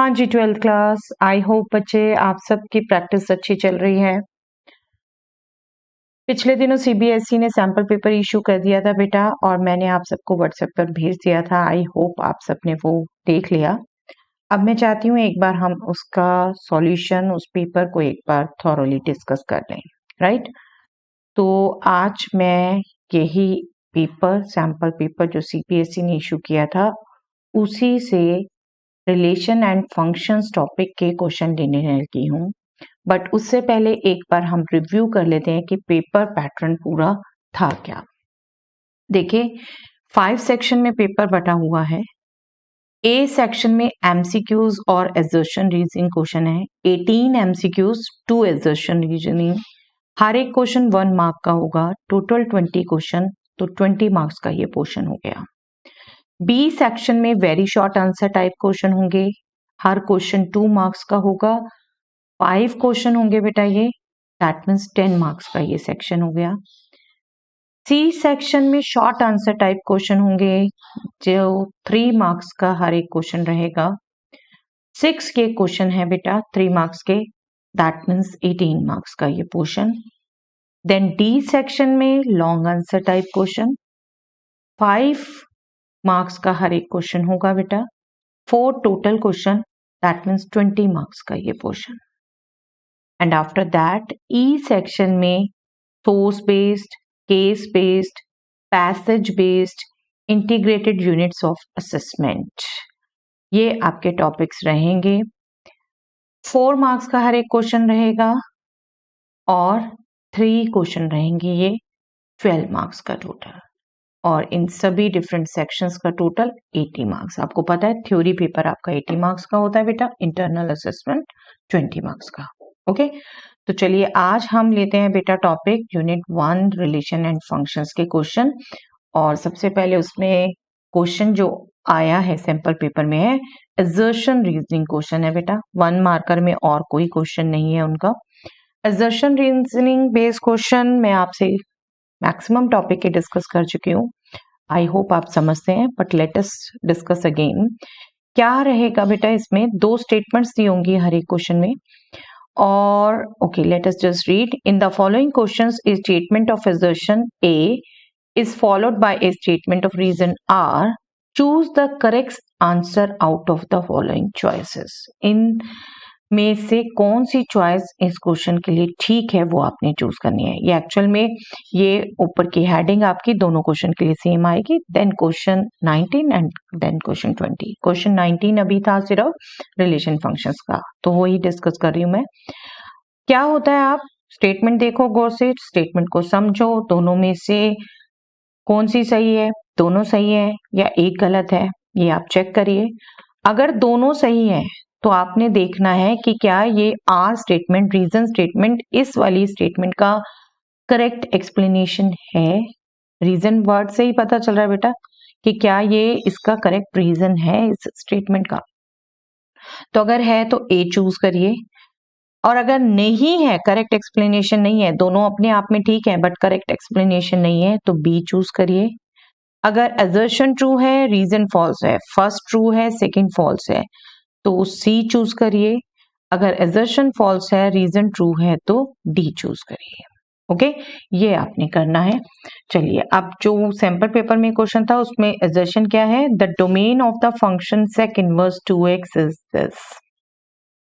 हाँ जी, 12th class. I hope बच्चे आप सबकी प्रैक्टिस अच्छी चल रही है। पिछले दिनों सीबीएसई ने सैम्पल पेपर इशू कर दिया था बेटा, और मैंने आप सबको व्हाट्सएप पर भेज दिया था। आई होप आप सबने वो देख लिया। अब मैं चाहती हूँ एक बार हम उसका सॉल्यूशन, उस पेपर को एक बार थॉरोली डिस्कस कर लें, राइट? तो आज मैं यही पेपर, सैम्पल पेपर जो सीबीएसई ने इशू किया था, उसी से रिलेशन एंड फंक्शंस टॉपिक के क्वेश्चन लेने लगी हूँ। बट उससे पहले एक बार हम रिव्यू कर लेते हैं कि पेपर पैटर्न पूरा था क्या। देखिए, 5 सेक्शन में पेपर बटा हुआ है। ए सेक्शन में एमसीक्यूज और एजर्शन रीजनिंग क्वेश्चन है। 18 एमसीक्यूज, 2 एजर्शन रीजनिंग। हर एक क्वेश्चन 1 मार्क का होगा। टोटल 20 क्वेश्चन, तो 20 मार्क्स का ये पोर्शन हो गया। बी सेक्शन में very short answer type question होंगे। हर क्वेश्चन 2 मार्क्स का होगा। 5 क्वेश्चन होंगे बेटा ये, दैट मीन्स 10 मार्क्स का ये सेक्शन हो गया। सी सेक्शन में शॉर्ट आंसर टाइप क्वेश्चन होंगे, जो 3 मार्क्स का हर एक क्वेश्चन रहेगा। 6 के क्वेश्चन है बेटा 3 मार्क्स के, दैट मीन्स 18 मार्क्स का ये पोर्शन। देन डी सेक्शन में long answer type question, 5 marks का हर एक क्वेश्चन होगा बेटा। 4 total question, that means 20 marks का ये portion. And after that E section में source based, case based, passage based, integrated units of assessment, ये आपके टॉपिक्स रहेंगे। 4 मार्क्स का हर एक क्वेश्चन रहेगा और 3 क्वेश्चन रहेंगे ये 12 मार्क्स का टोटल। और इन सभी डिफरेंट सेक्शंस का टोटल 80 मार्क्स। आपको पता है थ्योरी पेपर आपका 80 मार्क्स का होता है बेटा, इंटरनल असेसमेंट 20 मार्क्स का। ओके, तो चलिए आज हम लेते हैं बेटा topic unit 1 relation and functions के क्वेश्चन। और सबसे पहले उसमें क्वेश्चन जो आया है सैंपल पेपर में है असर्शन रीजनिंग क्वेश्चन है बेटा। 1 मार्कर में और कोई क्वेश्चन नहीं है उनका। असर्शन रीजनिंग बेस्ड क्वेश्चन मैं आपसे मैक्सिमम टॉपिक के डिस्कस कर चुकी हूँ। आई होप आप समझते हैं, but let us discuss again. क्या रहेगा बेटा, इसमें 2 स्टेटमेंट्स दी होंगी हर एक क्वेश्चन में। और okay, late us just read. In the following questions A statement of assertion A is followed by a statement of reason R. Choose the correct answer out of the following choices. इन में से कौन सी choice इस question के लिए ठीक है वो आपने चूज करनी है। ये एक्चुअल में ये ऊपर की हेडिंग आपकी दोनों क्वेश्चन के लिए सेम आएगी। Then question 19 and then question 20। Question 19 अभी था सिर्फ रिलेशन फंक्शंस का, तो वही डिस्कस कर रही हूँ मैं। क्या होता है, आप स्टेटमेंट देखो गौर से, स्टेटमेंट को समझो, दोनों में से कौन सी सही है, दोनों सही है या एक गलत है, ये आप चेक करिए। अगर दोनों सही है तो आपने देखना है कि क्या ये आर स्टेटमेंट, रीजन स्टेटमेंट, इस वाली स्टेटमेंट का करेक्ट एक्सप्लेनेशन है। रीजन वर्ड से ही पता चल रहा है बेटा कि क्या ये इसका करेक्ट रीजन है इस स्टेटमेंट का। तो अगर है तो ए चूज करिए, और अगर नहीं है, करेक्ट एक्सप्लेनेशन नहीं है, दोनों अपने आप में ठीक है बट करेक्ट एक्सप्लेनेशन नहीं है, तो बी चूज करिए। अगर असर्शन ट्रू है, रीजन फॉल्स है, फर्स्ट ट्रू है, सेकंड फॉल्स है, तो सी चूज करिए। अगर असर्शन फॉल्स है, रीजन ट्रू है, तो डी चूज करिए। ओके, ये आपने करना है। चलिए, अब जो सैंपल पेपर में क्वेश्चन था उसमें असर्शन क्या है, the domain of the function sec inverse 2x is this.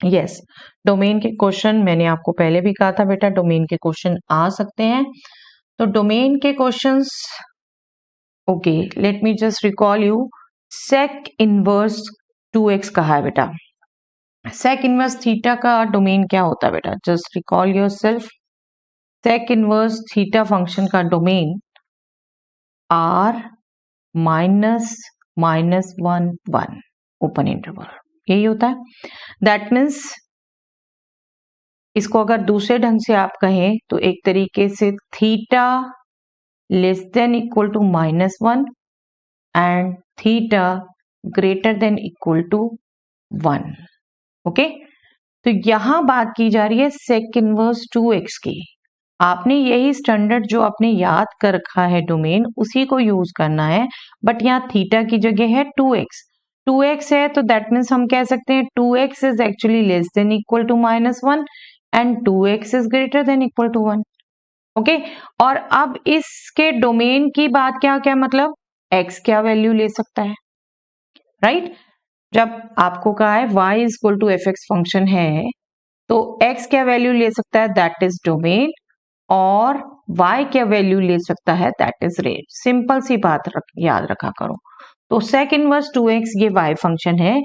Yes, domain के क्वेश्चन मैंने आपको पहले भी कहा था बेटा, डोमेन के क्वेश्चन आ सकते हैं। तो डोमेन के questions, okay, let me just recall you. Sec inverse 2x कहा है बेटा। सेक इनवर्स थीटा का डोमेन क्या होता है बेटा, just recall yourself. Sec inverse theta function का डोमेन r -(-1) ओपन इंटरवल, यही होता है। दैट मीन्स इसको अगर दूसरे ढंग से आप कहें तो एक तरीके से theta less than equal to -1 and theta greater than equal to 1। Okay, तो यहां बात की जा रही है सेक इनवर्स 2x की। आपने यही स्टैंडर्ड जो आपने याद कर रखा है डोमेन, उसी को यूज करना है। बट यहाँ थीटा की जगह है 2x, 2x है तो दैट मीन्स हम कह सकते हैं 2x is actually less than equal to -1 and 2x is greater than equal to 1। Okay, और अब इसके डोमेन की बात क्या क्या मतलब x क्या वैल्यू ले सकता है, राइट? जब आपको कहा है y is equal to F X function है तो x क्या वैल्यू ले सकता है, दैट इज डोमेन, और y क्या वैल्यू ले सकता है, दैट इज रेंज। सिंपल सी बात याद रखा करो। तो sec इनवर्स 2x ये y फंक्शन है,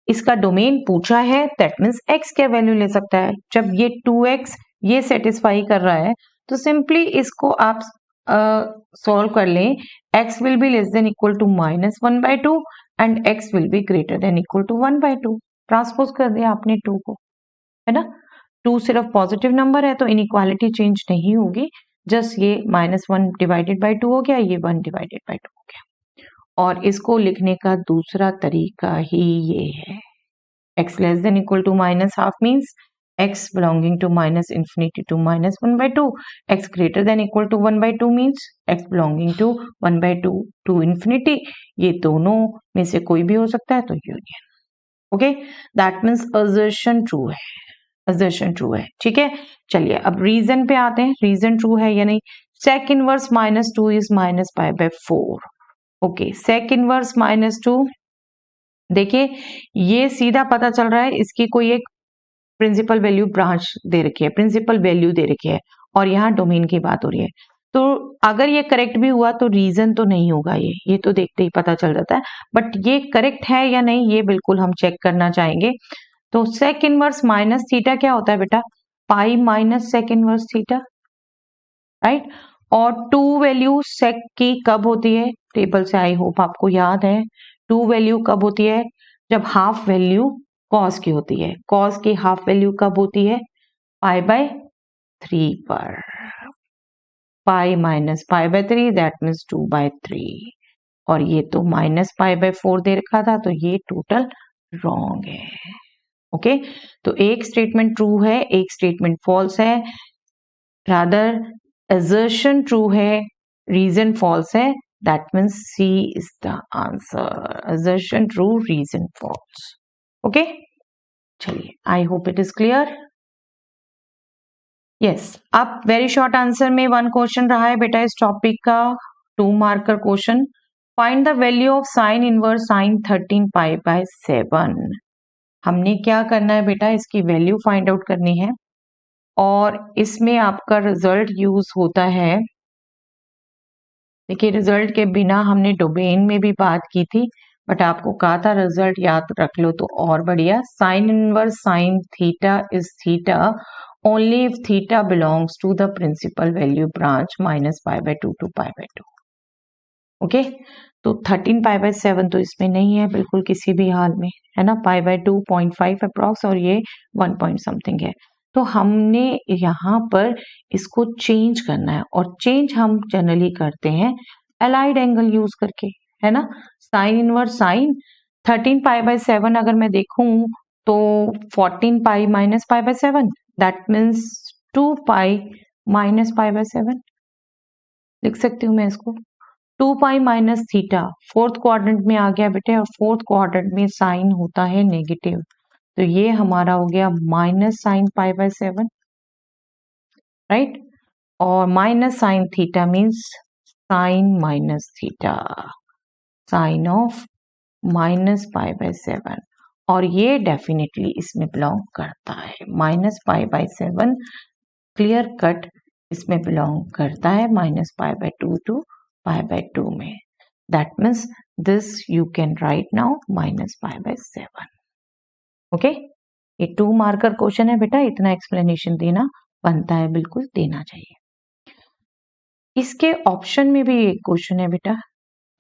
इसका डोमेन पूछा है, दैट मीन्स x क्या वैल्यू ले सकता है। जब ये 2x ये सेटिस्फाई कर रहा है तो सिंपली इसको आप सॉल्व कर लें, x will be less than equal to -1/2 and x will be greater than equal to 1/2। Transpose कर दिया आपने 2 को, है ना। 2 सिर्फ पॉजिटिव नंबर है तो इनइक्वालिटी चेंज नहीं होगी, जस्ट ये -1 डिवाइडेड बाय 2 हो गया, ये 1 डिवाइडेड बाय 2 हो गया। और इसको लिखने का दूसरा तरीका ही ये है, x less than equal to -1/2 means x belonging to -infinity to -1/2, x greater than equal to 1/2 means x belonging to 1/2 to infinity। ये दोनों में से कोई भी हो सकता है तो union. Okay, that means assertion true है, assertion ट्रू है। ठीक है, चलिए अब रीजन पे आते हैं, रीजन ट्रू है या नहीं। sec inverse -2 is -π/4। Okay, sec inverse -2, देखिए ये सीधा पता चल रहा है इसकी कोई एक प्रिंसिपल वैल्यू ब्रांच दे रखी है, प्रिंसिपल वैल्यू दे रखी है, और यहाँ डोमेन की बात हो रही है। तो अगर ये करेक्ट भी हुआ तो रीजन तो नहीं होगा, ये तो देखते ही पता चल जाता है, बट ये करेक्ट है या नहीं ये बिल्कुल हम चेक करना चाहेंगे। तो सेक इनवर्स माइनस थीटा क्या होता है बेटा, pi minus sec inverse theta, right. और 2 वैल्यू सेक की कब होती है, टेबल से आई होप आपको याद है, 2 वैल्यू कब होती है, जब हाफ वैल्यू कॉस की होती है। कॉस की हाफ वैल्यू कब होती है, π/3 पर, पाई माइनस π/3 दैट मीन्स 2/3, और ये तो -π/4 दे रखा था तो ये टोटल रॉन्ग है। ओके, तो एक स्टेटमेंट ट्रू है, एक स्टेटमेंट फॉल्स है, रादर assertion ट्रू है, रीजन फॉल्स है, that means C is the answer, assertion true reason false. Okay, चलिए I hope it is clear. Yes, अब वेरी शॉर्ट आंसर में 1 क्वेश्चन रहा है बेटा इस टॉपिक का, 2 marker question. Find the value of sine inverse sine 13π/7। हमने क्या करना है बेटा, इसकी वैल्यू फाइंड आउट करनी है, और इसमें आपका रिजल्ट यूज होता है। देखिए रिजल्ट के बिना हमने डोमेन में भी बात की थी, बट आपको कहा था रिजल्ट याद रख लो तो और बढ़िया। Sine inverse sine theta is theta only if theta belongs to the principal value branch -π/2 to π/2। Okay, तो 13π/7 तो इसमें नहीं है बिल्कुल किसी भी हाल में, है ना। π/2 0.5 अप्रॉक्स और ये 1 पॉइंट समथिंग है। तो हमने यहाँ पर इसको चेंज करना है, और चेंज हम जनरली करते हैं अलाइड एंगल यूज करके, है ना। साइन इनवर्स साइन 13π/7 अगर मैं देखूं तो 14π - π/7 दैट मीन्स 2π - π/7 लिख सकती हूँ मैं इसको। 2π माइनस थीटा फोर्थ क्वाड्रेंट में आ गया बेटे, और फोर्थ क्वाड्रेंट में साइन होता है नेगेटिव, तो ये हमारा हो गया -sin π/7, राइट। और minus sine theta means sine minus theta, sine of -π/7, और ये डेफिनेटली इसमें बिलोंग करता है। -π/7 क्लियर कट इसमें बिलोंग करता है, -π/2 to π/2 में। That means this you can write now -π/7। Okay, ये 2 मार्कर क्वेश्चन है बेटा, इतना एक्सप्लेनेशन देना बनता है, बिल्कुल देना चाहिए। इसके ऑप्शन में भी एक क्वेश्चन है बेटा,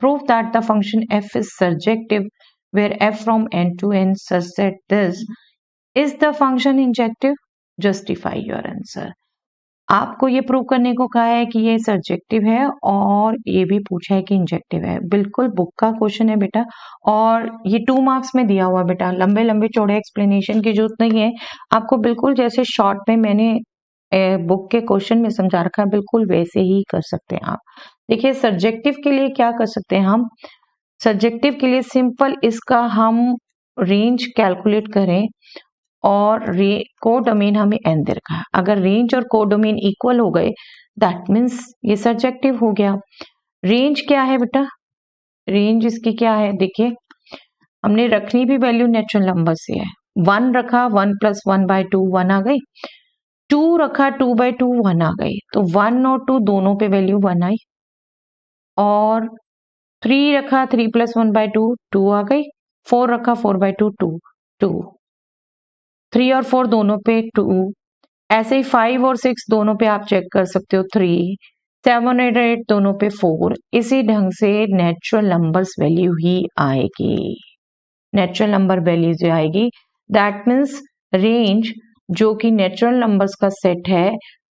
prove that the function f is surjective where f from n to n such that this is the function injective, justify your answer. आपको ये प्रूव करने को कहा है कि ये सर्जेक्टिव है, और ये भी पूछा है कि इंजेक्टिव है। बिल्कुल बुक का क्वेश्चन है बेटा, और ये 2 मार्क्स में दिया हुआ बेटा, लंबे लंबे चौड़े एक्सप्लेनेशन की जरूरत नहीं है, आपको बिल्कुल जैसे शॉर्ट में मैंने बुक के क्वेश्चन में समझा रखा है बिल्कुल वैसे ही कर सकते हैं आप। देखिए सर्जेक्टिव के लिए क्या कर सकते हैं हम, सब्जेक्टिव के लिए सिंपल इसका हम रेंज कैलकुलेट करें और कोडोमेन हमें n दे रखा है। अगर रेंज और कोडोमेन इक्वल हो गए दैट मीन्स ये सब्जेक्टिव हो गया। रेंज क्या है बेटा? रेंज इसकी क्या है? देखिए हमने रखनी भी वैल्यू नेचुरल नंबर से है। 1 रखा 1 + 1/2 1 आ गई। 2 रखा 2/2 1 आ गई। तो 1 और 2 दोनों पे वैल्यू 1 आई। और 3 रखा 3 + 1/2 2 आ गई। 4 रखा 4/2 2 3 और 4 दोनों पे 2। ऐसे ही 5 और 6 दोनों पे आप चेक कर सकते हो 3। 7 और 8 दोनों पे 4। इसी ढंग से नेचुरल नंबर्स वैल्यू ही आएगी। नेचुरल नंबर वैल्यू जो आएगी दैट मीन्स रेंज जो कि नेचुरल नंबर्स का सेट है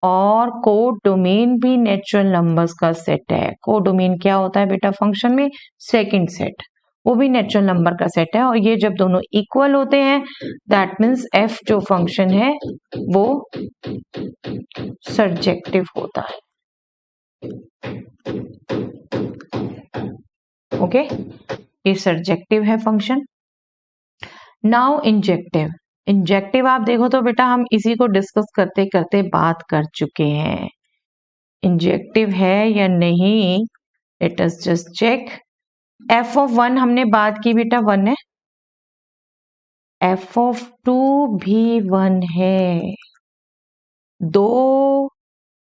और कोड डोमेन भी नेचुरल नंबर्स का सेट है। कोड डोमेन क्या होता है बेटा फंक्शन में? सेकंड सेट, वो भी नेचुरल नंबर का सेट है। और ये जब दोनों इक्वल होते हैं दैट मीन्स एफ जो फंक्शन है वो सर्जेक्टिव होता है। ओके, ये सर्जेक्टिव है फंक्शन। Now injective. इंजेक्टिव आप देखो तो बेटा हम इसी को डिस्कस करते करते बात कर चुके हैं। इंजेक्टिव है या नहीं, late us just check. f(1) हमने बात की बेटा 1 है। f(2) भी 1 है। दो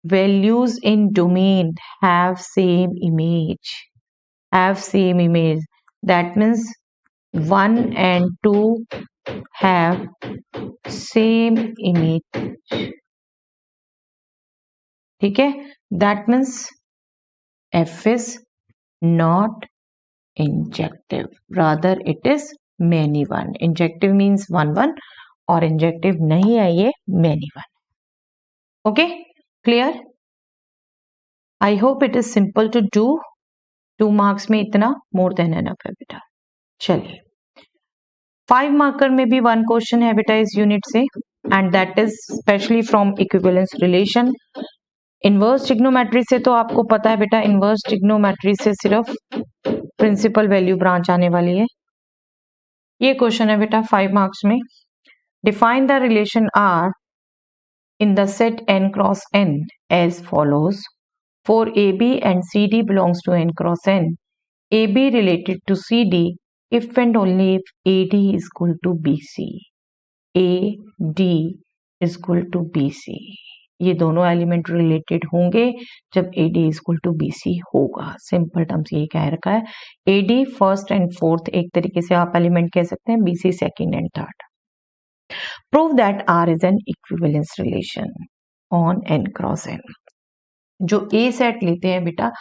values in domain have same image, that means 1 and 2 have same image. ठीक है, that means f is not injective, rather it is many one. Injective means 1 1 और injective नहीं है ये many one. Okay, clear? I hope it is simple to do. 2 marks में इतना more than enough है बेटा। चलिए 5 मार्कर में भी 1 क्वेश्चन है बेटा इस यूनिट से and that is specially from equivalence relation. Inverse trigonometry से तो आपको पता है बेटा, इनवर्स ट्रिग्नोमेट्री से सिर्फ प्रिंसिपल वैल्यू ब्रांच आने वाली है। ये क्वेश्चन है बेटा 5 मार्क्स में। Define the relation R in the set n cross n as follows. For AB and CD belongs to n cross n, AB related to CD if and only if AD is equal to BC. AD is equal to BC. ये दोनों element related होंगे जब AD is equal to BC होगा। Simple terms ये कह रखा है। AD first and fourth एक तरीके से आप एलिमेंट कह सकते हैं, BC second and third. Prove that R is an equivalence relation on n cross n. जो A सेट लेते हैं बेटा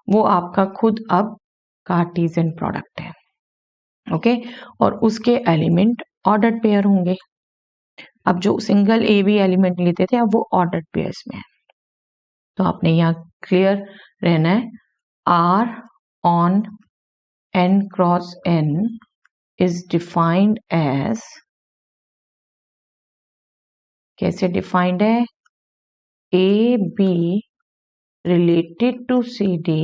वो आपका खुद अब कार्टेशियन प्रोडक्ट है। ओके, और उसके एलिमेंट ऑर्डर्ड पेयर होंगे। अब जो सिंगल ए बी एलिमेंट लेते थे अब वो ऑर्डर्ड पेयर्स में है। तो आपने यहाँ क्लियर रहना है। R on n cross n is defined as, कैसे डिफाइंड है? A B related to CD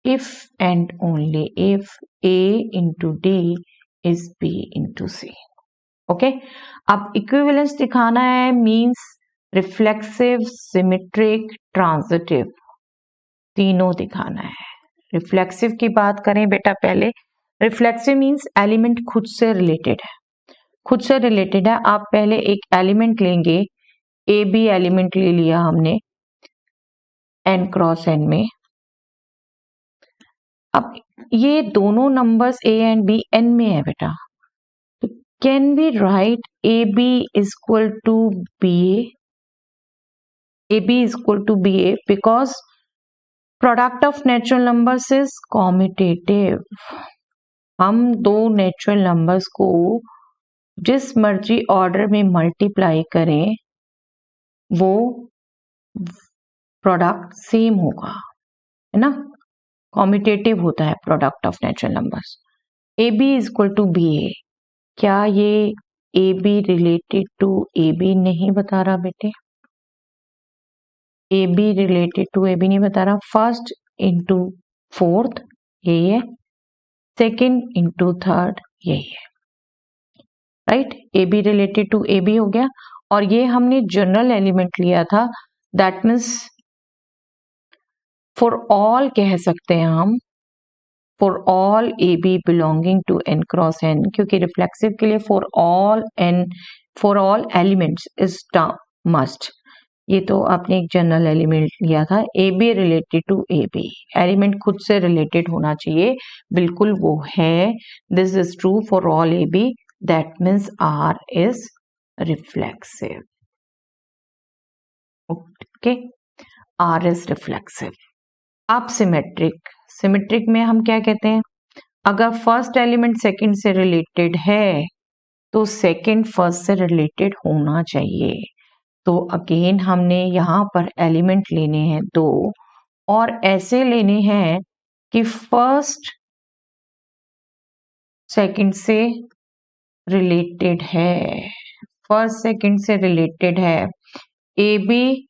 if and only if A into D is B into C. Okay, अब इक्विवेलेंस दिखाना है मींस रिफ्लेक्सिव, सिमेट्रिक, ट्रांजिटिव, तीनों दिखाना है। Reflexive की बात करें बेटा पहले, रिफ्लेक्सिव मींस एलिमेंट खुद से रिलेटेड है। खुद से रिलेटेड है, आप पहले एक एलिमेंट लेंगे, ए बी एलिमेंट ले लिया हमने n क्रॉस n में। अब ये दोनों numbers a and b n में है बेटा, तो can we write A B is equal to B A B is equal to B A because product of natural numbers is commutative. हम दो नेचुरल नंबर्स को जिस मर्जी ऑर्डर में मल्टीप्लाई करें वो प्रोडक्ट सेम होगा, है ना। कॉम्यूटेटिव होता है product of natural numbers. A B is equal to B A, क्या ये A B related to A B नहीं बता रहा बेटे? A B related to A B नहीं बता रहा। फर्स्ट इंटू फोर्थ यही है, सेकेंड इंटू थर्ड यही है, right. A B related to A B हो गया, और ये हमने जनरल एलिमेंट लिया था, दैट मीन्स फॉर ऑल कह सकते हैं हम, for all A B belonging to N cross N, क्योंकि रिफ्लेक्सिव के लिए for all N, for all elements is must. ये तो आपने एक जनरल एलिमेंट लिया था, A B related to A B, element खुद से रिलेटेड होना चाहिए, बिल्कुल वो है, this is true for all A B, that means R is reflexive, okay, R is reflexive. अब सिमेट्रिक, सिमेट्रिक में हम क्या कहते हैं, अगर फर्स्ट एलिमेंट सेकंड से रिलेटेड है तो सेकंड फर्स्ट से रिलेटेड होना चाहिए। तो अगेन हमने यहाँ पर एलिमेंट लेने हैं दो, और ऐसे लेने हैं कि फर्स्ट सेकंड से रिलेटेड है, फर्स्ट सेकंड से रिलेटेड है, A B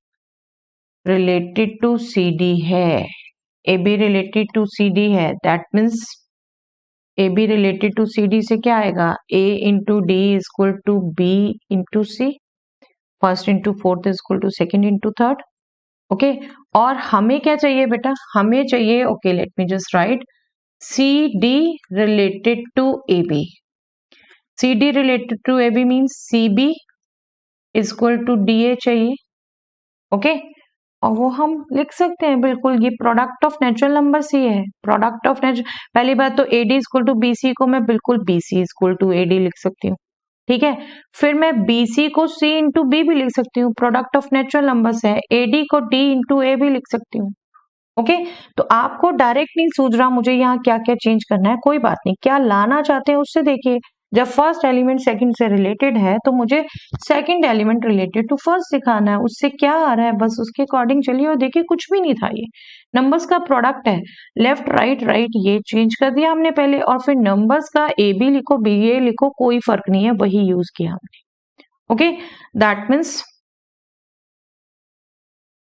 related to C D है, A B related to C D है, that means A B related to C D से क्या आएगा, A into D is equal to B into C, first into fourth is equal to second into third, okay. और हमें क्या चाहिए बेटा, हमें चाहिए, okay let me just right, C D related to A B, C D related to A B means C B is equal to D A चाहिए, okay. और वो हम लिख सकते हैं बिल्कुल, ये प्रोडक्ट ऑफ नेचुरल नंबर ही है, प्रोडक्ट ऑफ नेचुरल, पहली बात तो A D equal to B C को मैं बिल्कुल B C equal to A D लिख सकती हूँ, ठीक है। फिर मैं बी सी को सी इंटू बी भी लिख सकती हूँ, प्रोडक्ट ऑफ नेचुरल नंबर्स है, ए डी को डी इंटू ए भी लिख सकती हूँ, ओके। तो आपको डायरेक्ट नहीं सूझ रहा मुझे यहाँ क्या क्या चेंज करना है, कोई बात नहीं, क्या लाना चाहते हैं उससे देखिए, जब फर्स्ट एलिमेंट सेकंड से रिलेटेड है तो मुझे second element related to first दिखाना है, उससे क्या आ रहा है बस उसके अकॉर्डिंग चलिए, और देखिए कुछ भी नहीं था, ये नंबर्स का प्रोडक्ट है, लेफ्ट राइट राइट ये चेंज कर दिया हमने पहले, और फिर नंबर्स का ए बी लिखो बी ए लिखो कोई फर्क नहीं है, वही यूज किया हमने, okay. That means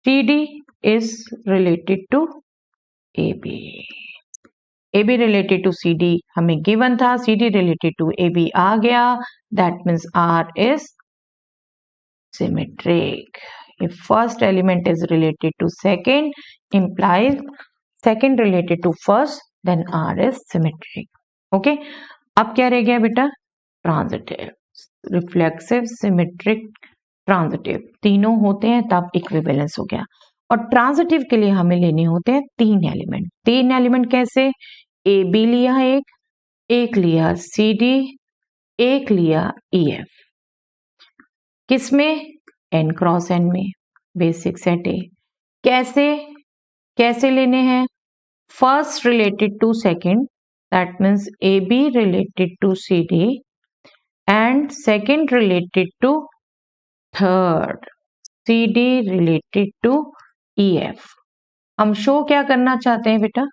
C D is related to A B, A B related to C D हमें गिवन था, C D related to A B आ गया, that means R is symmetric. If first element is related to second, implies second related to first, then R is symmetric. Okay? अब क्या रह गया बेटा, transitive, reflexive, symmetric, transitive, तीनों होते हैं तब इक्विवेलेंस हो गया। और ट्रांजिटिव के लिए हमें लेने होते हैं तीन एलिमेंट, तीन एलिमेंट कैसे, ए बी लिया एक लिया सी डी, एक लिया ई एफ, किसमें, एन क्रॉस एन में, बेसिक सेट ए। कैसे कैसे लेने हैं, first related to second, that means A B related to C D and second related to third, C D related to E F. हम show क्या करना चाहते हैं बेटा,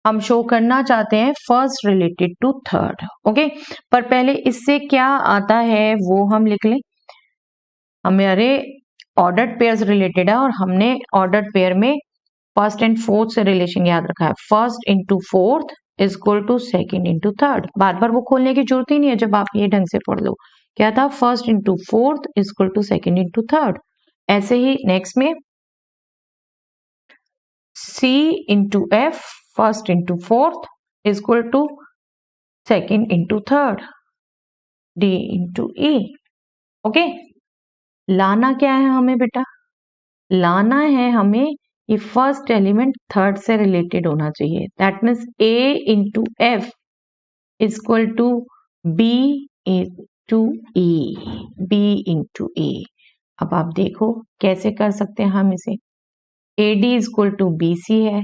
हम शो करना चाहते हैं first related to third, okay. पर पहले इससे क्या आता है वो हम लिख लें, हमारे ऑर्डर्ड पेयर्स रिलेटेड है और हमने ऑर्डर्ड पेयर में फर्स्ट एंड फोर्थ से रिलेशन याद रखा है, first into fourth is equal to second into third, बार बार वो खोलने की जरूरत ही नहीं है जब आप ये ढंग से पढ़ लो, क्या था, first into fourth is equal to second into third. ऐसे ही नेक्स्ट में C into F, first into fourth is equal to second into third, D into E, okay. लाना क्या है हमें बेटा, लाना है हमें ये फर्स्ट एलिमेंट थर्ड से रिलेटेड होना चाहिए, that means A into F is equal to B into E, B into E. अब आप देखो कैसे कर सकते हैं हम इसे, AD is equal to BC है,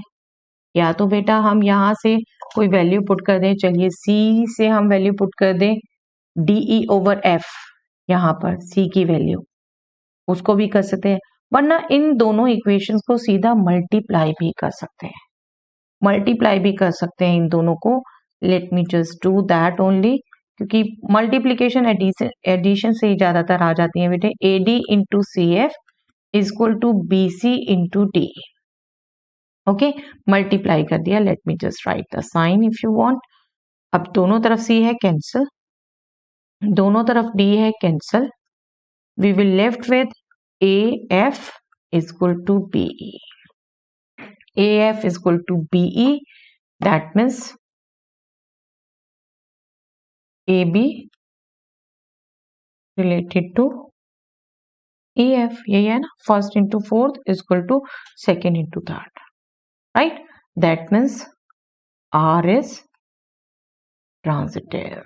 या तो बेटा हम यहाँ से कोई वैल्यू पुट कर दें, चलिए C से हम वैल्यू पुट कर दें DE ओवर F, यहाँ पर C की वैल्यू, उसको भी कर सकते हैं, वरना इन दोनों इक्वेशंस को सीधा मल्टीप्लाई भी कर सकते हैं, मल्टीप्लाई भी कर सकते हैं इन दोनों को, let me just do that only, क्योंकि मल्टीप्लीकेशन एडिशन से ही ज्यादातर आ जाती है बेटे। AD into C F is equal to BC into D, okay, multiply कर दिया. Let me just write the sign if you want. अब दोनों तरफ सी है कैंसिल, दोनों तरफ डी है cancel. We will left with A F is equal to B E. A F is equal to B E. That means A B related to A F. यही है ना, first into fourth is equal to second into third, right. That means R is transitive.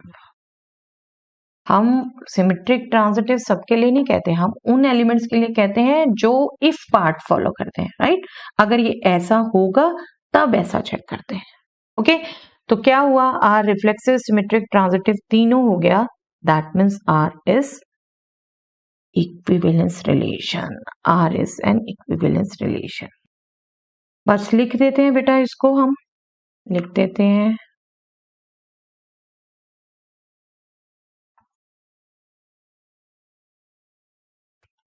हम symmetric transitive सबके लिए नहीं कहते, हम उन एलिमेंट्स के लिए कहते हैं जो इफ पार्ट फॉलो करते हैं, राइट. अगर ये ऐसा होगा तब ऐसा चेक करते हैं. ओके, तो क्या हुआ, आर रिफ्लेक्सिव, सिमेट्रिक, ट्रांजिटिव तीनों हो गया. That means R is equivalence relation. R is an equivalence relation. बस लिख देते हैं बेटा, इसको हम लिख देते हैं.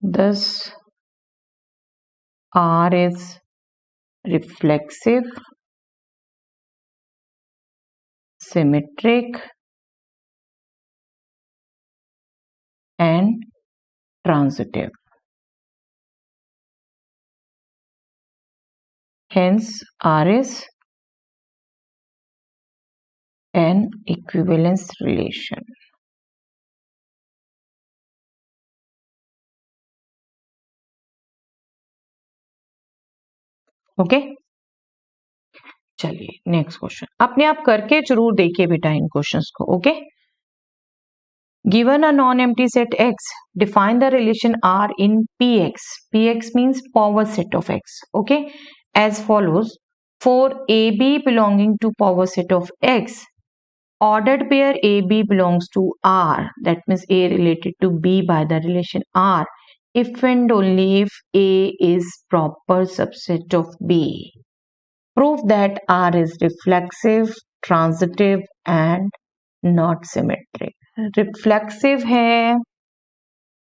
Thus R is reflexive, symmetric and transitive. Hence R is an equivalence relation. Okay, चलिए नेक्स्ट क्वेश्चन. अपने आप करके जरूर देखिए बेटा इन क्वेश्चंस को. Okay, given a non-empty set X, define the relation R in Px. Px means power set of X. Okay, as follows. For AB belonging to power set of X, ordered pair AB belongs to R. That means A related to B by the relation R, if and only if A is proper subset of B. Prove that R is reflexive, transitive and not symmetric. Reflexive है,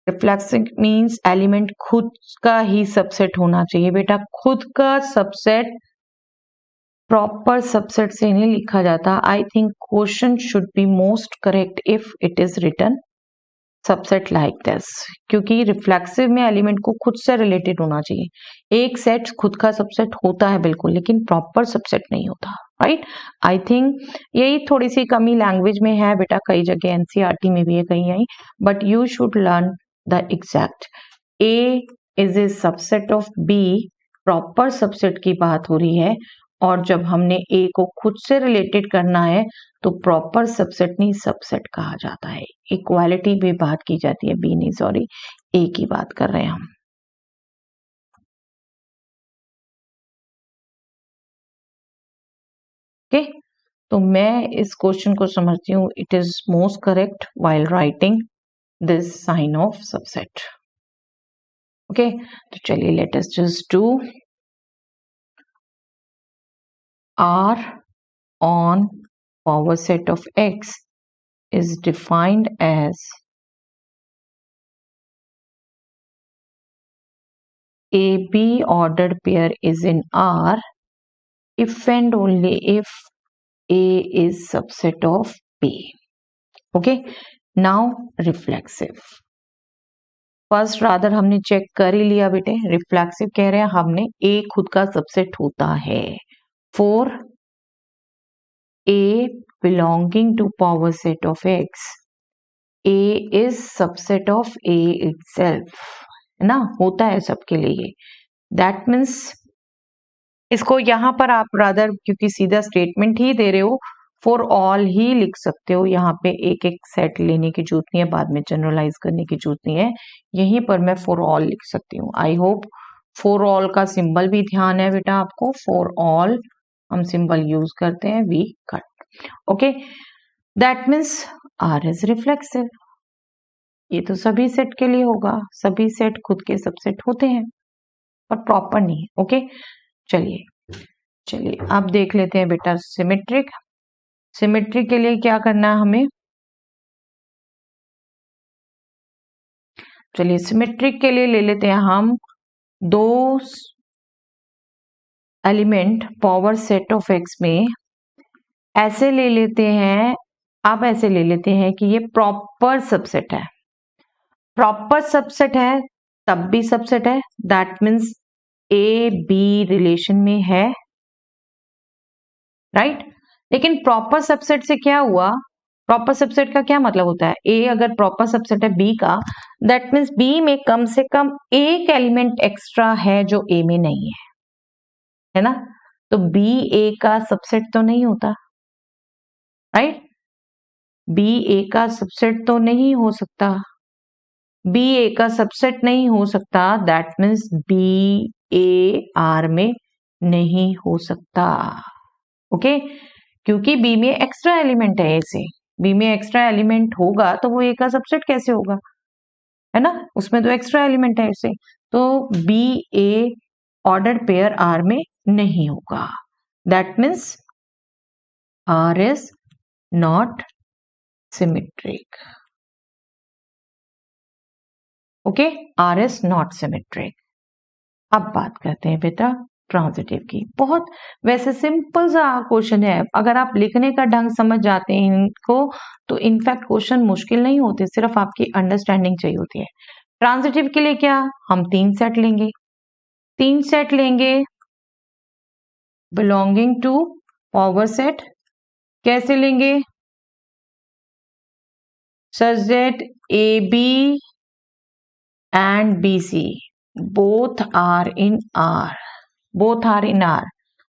reflexive means element खुद का ही subset होना चाहिए बेटा. खुद का subset proper subset से नहीं लिखा जाता. I think question should be most correct if it is written subset like this, क्योंकि रिफ्लेक्सिव में एलिमेंट को खुद से रिलेटेड होना चाहिए. एक सेट खुद का सबसेट होता है बिल्कुल, लेकिन प्रॉपर सबसेट नहीं होता, राइट. आई थिंक यही थोड़ी सी कमी लैंग्वेज में है बेटा, कई जगह एनसीईआरटी में भी है, कहीं आई. But you should learn the exact. A is a subset of B, proper subset की बात हो रही है. और जब हमने ए को खुद से रिलेटेड करना है तो प्रॉपर सबसेट नहीं सबसेट कहा जाता है. इक्वालिटी भी बात की जाती है, बी नहीं सॉरी, ए की बात कर रहे हैं हम. ओके, तो मैं इस क्वेश्चन को समझती हूँ it is most correct while writing this sign of subset. Okay, तो चलिए let us just do R on power set of X is defined as AB ordered pair is in R if and only if A is subset of B. Okay, now reflexive. First rather हमने check कर ही लिया बेटे. Reflexive कह रहे हैं हमने A खुद का सबसेट होता है. For A belonging to power set of X, A is subset of A itself, है ना, होता है सबके लिए. दैट मीन्स इसको यहां पर आप रादर, क्योंकि सीधा स्टेटमेंट ही दे रहे हो, फॉर ऑल ही लिख सकते हो. यहाँ पे एक एक सेट लेने की जरूरत नहीं है, बाद में जनरलाइज करने की जरूरत नहीं है. यहीं पर मैं फॉर ऑल लिख सकती हूँ. आई होप फॉर ऑल का सिंबल भी ध्यान है बेटा आपको. फॉर ऑल हम सिंबल यूज करते हैं, we cut. Okay, that means R is reflexive. ये तो सभी सेट के लिए होगा, सभी सेट खुद के सबसेट होते हैं पर प्रॉपर नहीं. ओके, चलिए चलिए अब देख लेते हैं बेटा सिमेट्रिक. सिमेट्रिक के लिए क्या करना है हमें. चलिए सिमेट्रिक के लिए ले लेते हैं हम दो element power set of x में ऐसे ले लेते हैं, आप ऐसे ले लेते हैं कि ये प्रॉपर सबसेट है। प्रॉपर सबसेट है तब भी सबसेट है, that means A B relation में है, राइट। लेकिन प्रॉपर सबसेट से क्या हुआ, प्रॉपर सबसेट का क्या मतलब होता है, ए अगर प्रॉपर सबसेट है बी का, दैट मीन्स बी में कम से कम एक एलिमेंट एक्स्ट्रा है जो ए में नहीं है ना। तो बी ए का सबसेट तो नहीं होता, राइट। बी ए का सबसेट तो नहीं हो सकता, बी ए का सबसेट नहीं हो सकता, that means B A R में नहीं हो सकता। ओके, क्योंकि बी में एक्स्ट्रा एलिमेंट है, ए से बी में एक्स्ट्रा एलिमेंट होगा तो वो ए का सबसेट कैसे होगा, है ना, उसमें तो एक्स्ट्रा एलिमेंट है ऐसे। तो B A ordered pair R में नहीं होगा, that means R is not symmetric. Okay, R is not symmetric. अब बात करते हैं बेटा ट्रांजिटिव की। बहुत वैसे सिंपल सा क्वेश्चन है, अगर आप लिखने का ढंग समझ जाते हैं इनको तो इनफैक्ट क्वेश्चन मुश्किल नहीं होते, सिर्फ आपकी अंडरस्टैंडिंग चाहिए होती है। ट्रांजिटिव के लिए क्या, हम 3 सेट लेंगे, 3 सेट लेंगे बिलोंगिंग टू पावर सेट। कैसे लेंगे, such that AB and BC both are in R, both are in R,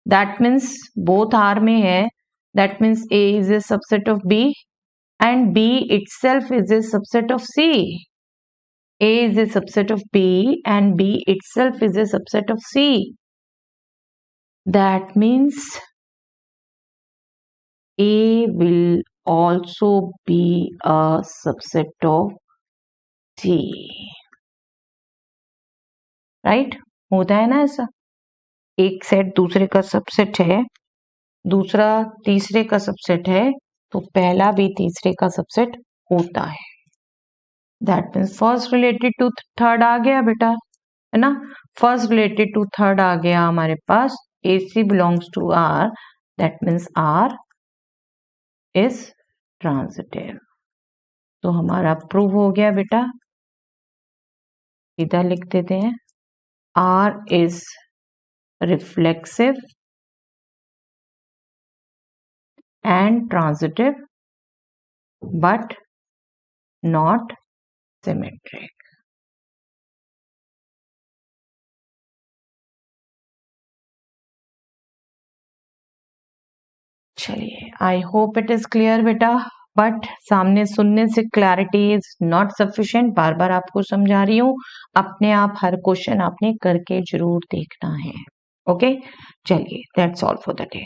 that means both R में है, that means A is a subset of B and B itself is a subset of C. A is a subset of B and B itself is a subset of C. That means A will also be a subset of C. Right, होता है ना ऐसा, एक set दूसरे का subset है, दूसरा तीसरे का सबसेट है, तो पहला भी तीसरे का सबसेट होता है। That means first related to third आ गया बेटा, है ना, फर्स्ट रिलेटेड टू थर्ड आ गया हमारे पास, AC belongs to R, that means R is transitive. तो हमारा प्रूव हो गया बेटा, सीधा लिख देते हैं, R is reflexive and transitive but not symmetric. चलिए, I hope it is clear बेटा, बट सामने सुनने से क्लैरिटी इज नॉट सफिशिएंट, बार बार आपको समझा रही हूँ, अपने आप हर क्वेश्चन आपने करके जरूर देखना है। ओके, चलिए, that's all for the day.